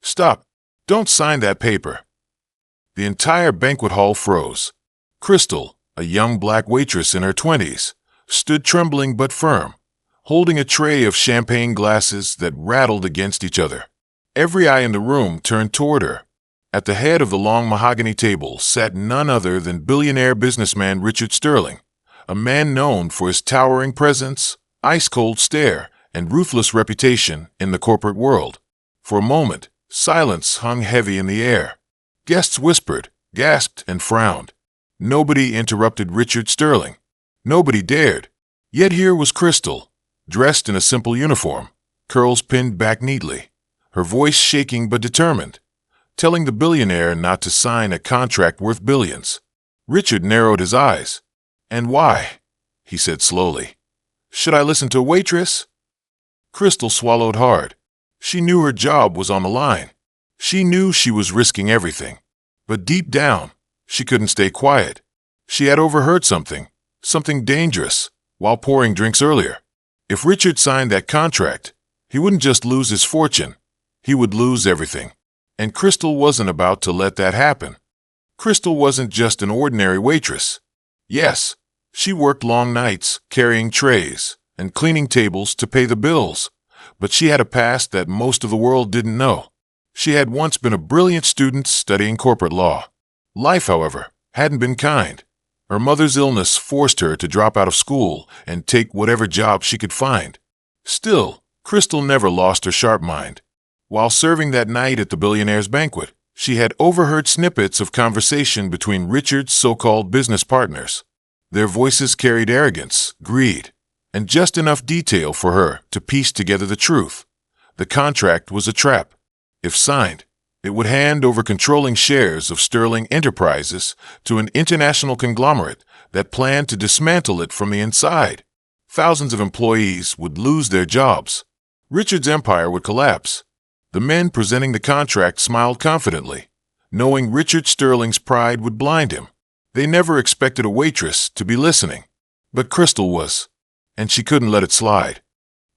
Stop. Don't sign that paper. The entire banquet hall froze. Crystal, a young black waitress in her 20s, stood trembling but firm, holding a tray of champagne glasses that rattled against each other. Every eye in the room turned toward her. At the head of the long mahogany table sat none other than billionaire businessman Richard Sterling, a man known for his towering presence, ice-cold stare, and ruthless reputation in the corporate world. For a moment, silence hung heavy in the air. Guests whispered, gasped, and frowned. Nobody interrupted Richard Sterling. Nobody dared. Yet here was Crystal, dressed in a simple uniform, curls pinned back neatly, her voice shaking but determined, telling the billionaire not to sign a contract worth billions. Richard narrowed his eyes. "And why?" he said slowly. "Should I listen to Waitress?" Crystal swallowed hard. She knew her job was on the line. She knew she was risking everything. But deep down, she couldn't stay quiet. She had overheard something dangerous, while pouring drinks earlier. If Richard signed that contract, he wouldn't just lose his fortune, he would lose everything. And Crystal wasn't about to let that happen. Crystal wasn't just an ordinary waitress. Yes, she worked long nights, carrying trays and cleaning tables to pay the bills, but she had a past that most of the world didn't know. She had once been a brilliant student studying corporate law. Life, however, hadn't been kind. Her mother's illness forced her to drop out of school and take whatever job she could find. Still, Crystal never lost her sharp mind. While serving that night at the billionaire's banquet, she had overheard snippets of conversation between Richard's so-called business partners. Their voices carried arrogance, greed, and just enough detail for her to piece together the truth. The contract was a trap. If signed, it would hand over controlling shares of Sterling Enterprises to an international conglomerate that planned to dismantle it from the inside. Thousands of employees would lose their jobs. Richard's empire would collapse. The men presenting the contract smiled confidently, knowing Richard Sterling's pride would blind him. They never expected a waitress to be listening. But Crystal was, and she couldn't let it slide.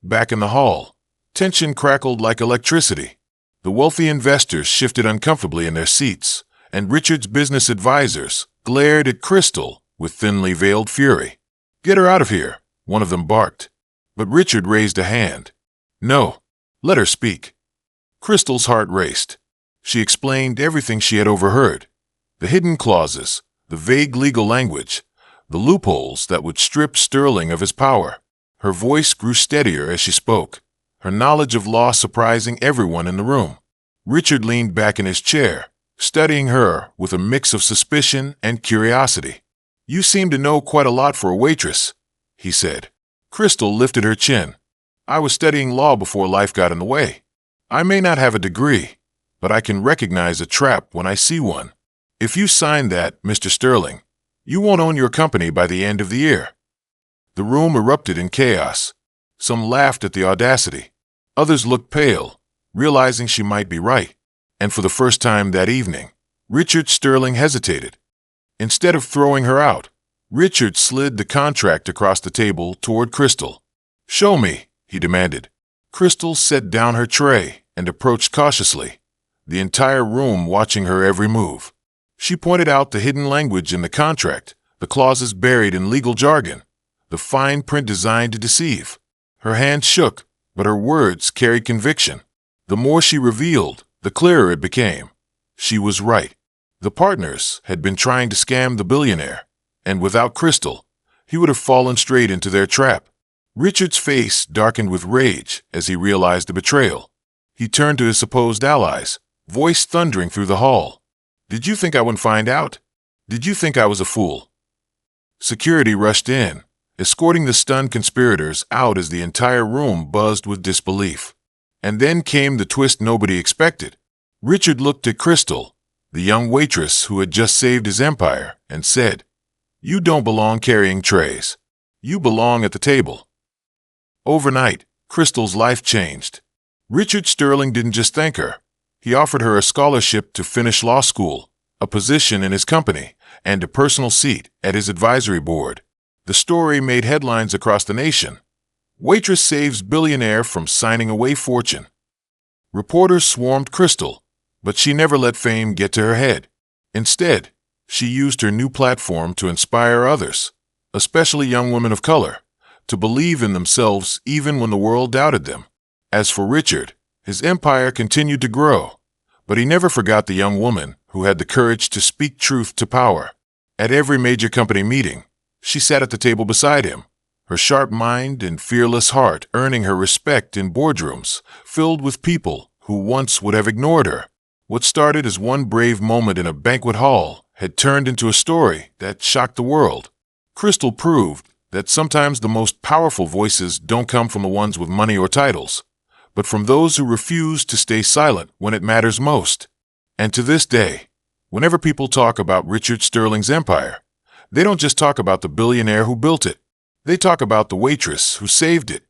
Back in the hall, tension crackled like electricity. The wealthy investors shifted uncomfortably in their seats, and Richard's business advisors glared at Crystal with thinly veiled fury. "Get her out of here," one of them barked. But Richard raised a hand. "No, let her speak." Crystal's heart raced. She explained everything she had overheard. The hidden clauses, the vague legal language, the loopholes that would strip Sterling of his power. Her voice grew steadier as she spoke, her knowledge of law surprising everyone in the room. Richard leaned back in his chair, studying her with a mix of suspicion and curiosity. "You seem to know quite a lot for a waitress," he said. Crystal lifted her chin. "I was studying law before life got in the way. I may not have a degree, but I can recognize a trap when I see one. If you sign that, Mr. Sterling, you won't own your company by the end of the year." The room erupted in chaos. Some laughed at the audacity. Others looked pale, realizing she might be right. And for the first time that evening, Richard Sterling hesitated. Instead of throwing her out, Richard slid the contract across the table toward Crystal. "Show me," he demanded. Crystal set down her tray and approached cautiously, the entire room watching her every move. She pointed out the hidden language in the contract, the clauses buried in legal jargon, the fine print designed to deceive. Her hand shook, but her words carried conviction. The more she revealed, the clearer it became. She was right. The partners had been trying to scam the billionaire, and without Crystal, he would have fallen straight into their trap. Richard's face darkened with rage as he realized the betrayal. He turned to his supposed allies, voice thundering through the hall. "Did you think I wouldn't find out? Did you think I was a fool?" Security rushed in, escorting the stunned conspirators out as the entire room buzzed with disbelief. And then came the twist nobody expected. Richard looked at Crystal, the young waitress who had just saved his empire, and said, "You don't belong carrying trays. You belong at the table." Overnight, Crystal's life changed. Richard Sterling didn't just thank her. He offered her a scholarship to finish law school, a position in his company, and a personal seat at his advisory board. The story made headlines across the nation. Waitress saves billionaire from signing away fortune. Reporters swarmed Crystal, but she never let fame get to her head. Instead, she used her new platform to inspire others, especially young women of color, to believe in themselves even when the world doubted them. As for Richard, his empire continued to grow, but he never forgot the young woman who had the courage to speak truth to power. At every major company meeting, she sat at the table beside him, her sharp mind and fearless heart earning her respect in boardrooms filled with people who once would have ignored her. What started as one brave moment in a banquet hall had turned into a story that shocked the world. Crystal proved that sometimes the most powerful voices don't come from the ones with money or titles, but from those who refuse to stay silent when it matters most. And to this day, whenever people talk about Richard Sterling's empire, they don't just talk about the billionaire who built it. They talk about the waitress who saved it,